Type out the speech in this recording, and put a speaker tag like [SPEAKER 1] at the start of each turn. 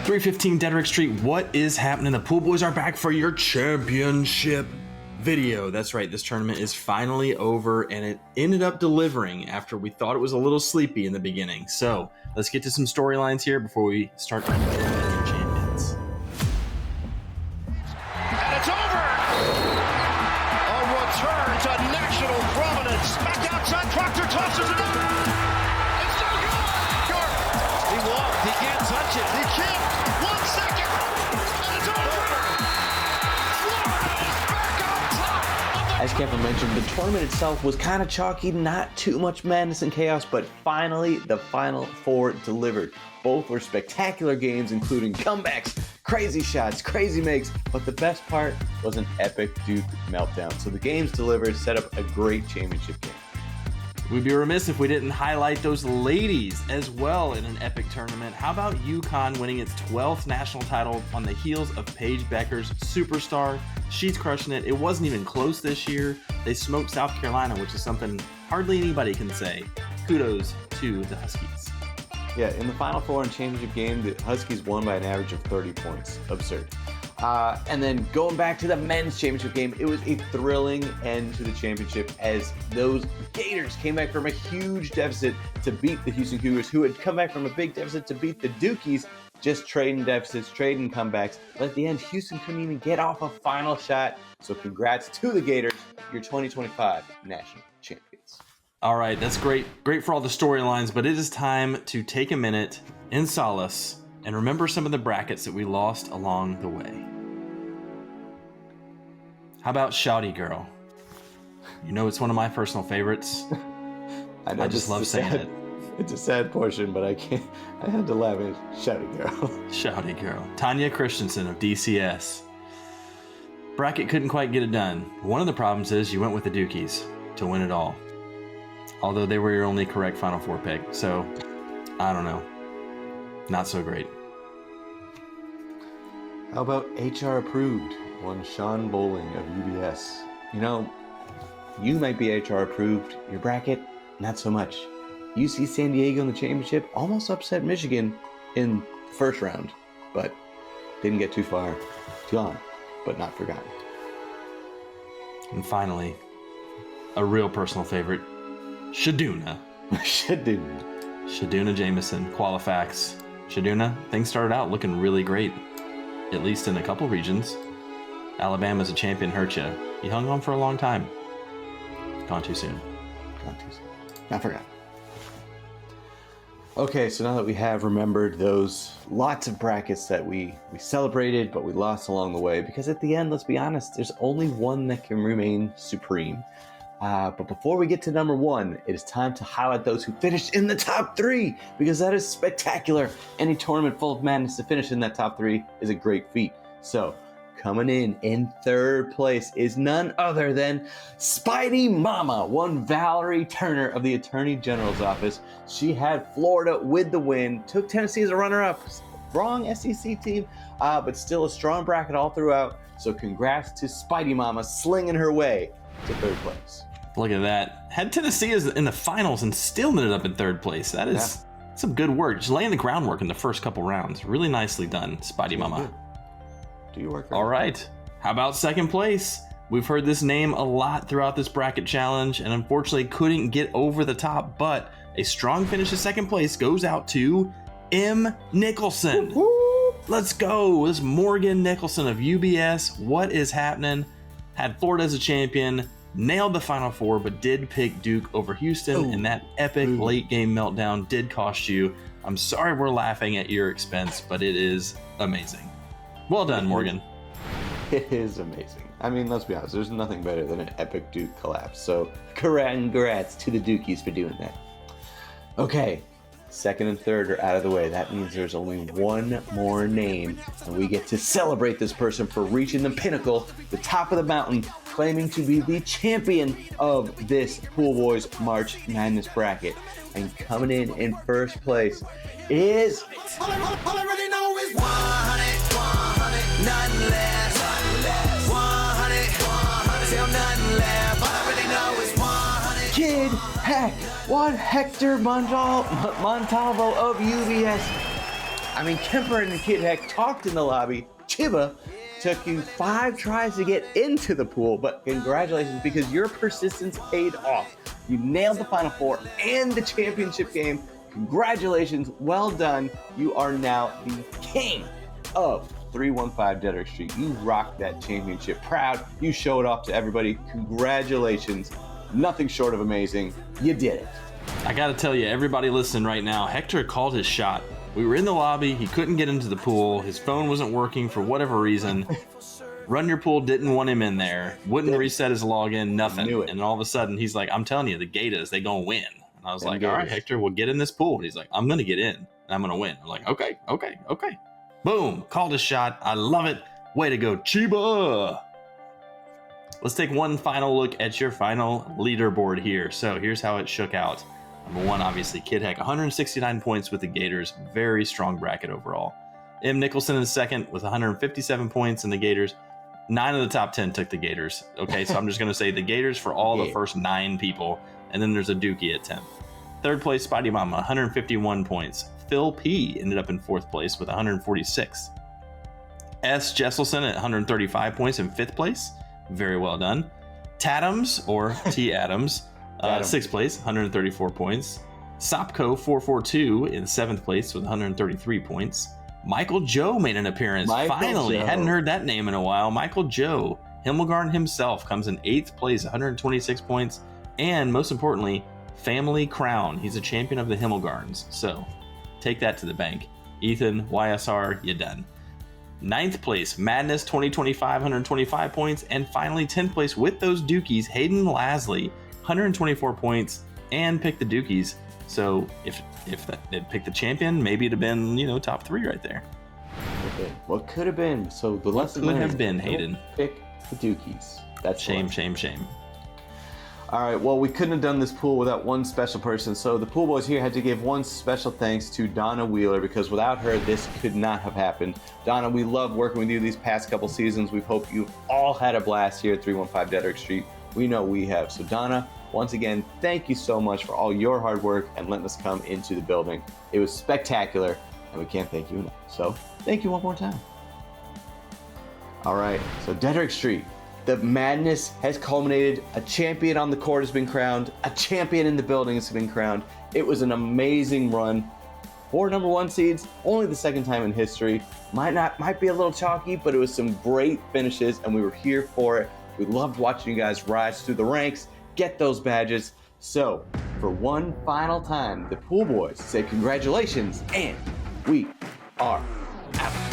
[SPEAKER 1] 315 Deaderick Street, what is happening? The Pool Boys are back for your championship video. That's right, this tournament is finally over, and it ended up delivering after we thought it was a little sleepy in the beginning. So let's get to some storylines here before we start talking about your champions.
[SPEAKER 2] And it's over! A return to national prominence. Back outside, Proctor tosses it up. It's no good! He walked, he can't touch it. He can't. 1 second, and it's over! Florida is back on top!
[SPEAKER 3] As Kevin mentioned, the tournament itself was kind of chalky, not too much madness and chaos, but finally the Final Four delivered. Both were spectacular games, including comebacks, crazy shots, crazy makes, but the best part was an epic Duke meltdown. So the games delivered, set up a great championship game.
[SPEAKER 1] We'd be remiss if we didn't highlight those ladies as well in an epic tournament. How about UConn winning its 12th national title on the heels of Paige Becker's superstar? She's crushing it. It wasn't even close this year. They smoked South Carolina, which is something hardly anybody can say. Kudos to the Huskies.
[SPEAKER 3] Yeah, in the Final Four and championship game, the Huskies won by an average of 30 points. Absurd. And then going back to the men's championship game, it was a thrilling end to the championship as those Gators came back from a huge deficit to beat the Houston Cougars, who had come back from a big deficit to beat the Dukies, just trading deficits, trading comebacks. But at the end, Houston couldn't even get off a final shot. So congrats to the Gators, your 2025 national champions.
[SPEAKER 1] All right, that's great. Great for all the storylines, but it is time to take a minute in solace and remember some of the brackets that we lost along the way. How about Shouty Girl? You know it's one of my personal favorites. I just love saying it.
[SPEAKER 3] It's a sad portion, but I had to laugh at Shouty Girl.
[SPEAKER 1] Shouty Girl. Tanya Christensen of DCS. Bracket couldn't quite get it done. One of the problems is you went with the Dukies to win it all. Although they were your only correct Final Four pick, so I don't know. Not so great.
[SPEAKER 3] How about HR approved? One Sean Bowling of UBS. You know, you might be HR approved. Your bracket, not so much. UC San Diego in the championship almost upset Michigan in the first round, but didn't get too far. Gone, but not forgotten.
[SPEAKER 1] And finally, a real personal favorite, Shaduna. Shaduna Jamison, Qualifax. Shaduna, things started out looking really great, at least in a couple regions. Alabama's a champion hurt you. You hung on for a long time. Gone too soon.
[SPEAKER 3] Not forgotten. Okay, so now that we have remembered those lots of brackets that we celebrated, but we lost along the way, because at the end, let's be honest, there's only one that can remain supreme. But before we get to number one, it is time to highlight those who finished in the top three, because that is spectacular. Any tournament full of madness to finish in that top three is a great feat. So, coming in third place is none other than Spidey Mama, one Valerie Turner of the Attorney General's office. She had Florida with the win, took Tennessee as a runner-up. Wrong SEC team, but still a strong bracket all throughout. So congrats to Spidey Mama slinging her way to third place.
[SPEAKER 1] Look at that. Had Tennessee in the finals and still ended up in third place. That is some good work. Just laying the groundwork in the first couple rounds. Really nicely done, Spidey Mama.
[SPEAKER 3] Do your work.
[SPEAKER 1] All right. How about second place? We've heard this name a lot throughout this bracket challenge and unfortunately couldn't get over the top, but a strong finish to second place goes out to M. Nicholson.
[SPEAKER 3] Woo-hoo.
[SPEAKER 1] Let's go. This is Morgan Nicholson of UBS. What is happening? Had Florida as a champion, nailed the Final Four, but did pick Duke over Houston, and that epic late game meltdown did cost you. I'm sorry we're laughing at your expense, but it is amazing. Well done, Morgan.
[SPEAKER 3] It is amazing. I mean, let's be honest, there's nothing better than an epic Duke collapse, so congrats to the Dukies for doing that. Okay, second and third are out of the way. That means there's only one more name, and we get to celebrate this person for reaching the pinnacle, the top of the mountain, claiming to be the champion of this Pool Boys March Madness bracket. And coming in first place is...
[SPEAKER 4] All I really know is 100, nothing less. 100, till nothing left. All I really know is 100.
[SPEAKER 3] Kid Heck, one Hector Montalvo of UBS. I mean, Kemper and Kid Heck talked in the lobby. Chiba took you 5 tries to get into the pool, but congratulations, because your persistence paid off. You nailed the Final Four and the championship game. Congratulations, well done. You are now the king of 315 Deaderick Street. You rocked that championship proud. You showed off to everybody. Congratulations. Nothing short of amazing. You did it.
[SPEAKER 1] I gotta tell you, everybody listening right now, Hector called his shot. We were in the lobby, he couldn't get into the pool, his phone wasn't working for whatever reason. Run Your Pool didn't want him in there, wouldn't reset his login, nothing.
[SPEAKER 3] Knew it.
[SPEAKER 1] And all of a sudden, he's like, I'm telling you, the Gators, they gonna win. And I was like,
[SPEAKER 3] Gators.
[SPEAKER 1] all right, Hector, we'll get in this pool. And he's like, I'm gonna get in, and I'm gonna win. I'm like, okay. Boom, called his shot. I love it. Way to go, Chiba. Let's take one final look at your final leaderboard here. So here's how it shook out. Number 1, obviously, Kid Heck, 169 points with the Gators. Very strong bracket overall. M. Nicholson in second with 157 points in the Gators. 9 of the top 10 took the Gators. Okay, so I'm just going to say the Gators for all the first 9 people. And then there's a Dookie at 10th. Third place, Spidey Mama, 151 points. Phil P. ended up in 4th place with 146. S. Jesselson at 135 points in 5th place. Very well done. Tadams, or T. Adams, 6th place, 134 points. Sopko 442 in 7th place with 133 points. Michael Joe made an appearance. Finally, hadn't heard that name in a while. Michael Joe, Himmelgarn himself, comes in 8th place, 126 points. And most importantly, Family Crown. He's a champion of the Himmelgarns. So take that to the bank. Ethan, YSR, you done. 9th place, Madness 2025, 125 points. And finally, 10th place with those Dookies, Hayden Lasley, 124 points, and picked the Dookies. So if they'd picked the champion, maybe it'd have been, top 3 right there.
[SPEAKER 3] What could have been? So the lesson
[SPEAKER 1] would have been, Hayden.
[SPEAKER 3] Pick the Dookies. That's
[SPEAKER 1] shame.
[SPEAKER 3] All right, well, we couldn't have done this pool without one special person. So the pool boys here had to give one special thanks to Donna Wheeler, because without her, this could not have happened. Donna, we love working with you these past couple seasons. We hope you've all had a blast here at 315 Deaderick Street. We know we have. So Donna, once again, thank you so much for all your hard work and letting us come into the building. It was spectacular, and we can't thank you enough. So thank you one more time. All right, so Deaderick Street. The madness has culminated. A champion on the court has been crowned. A champion in the building has been crowned. It was an amazing run. 4 number 1 seeds, only the 2nd time in history. Might be a little chalky, but it was some great finishes, and we were here for it. We loved watching you guys rise through the ranks, get those badges. So, for one final time, the pool boys say congratulations, and we are out.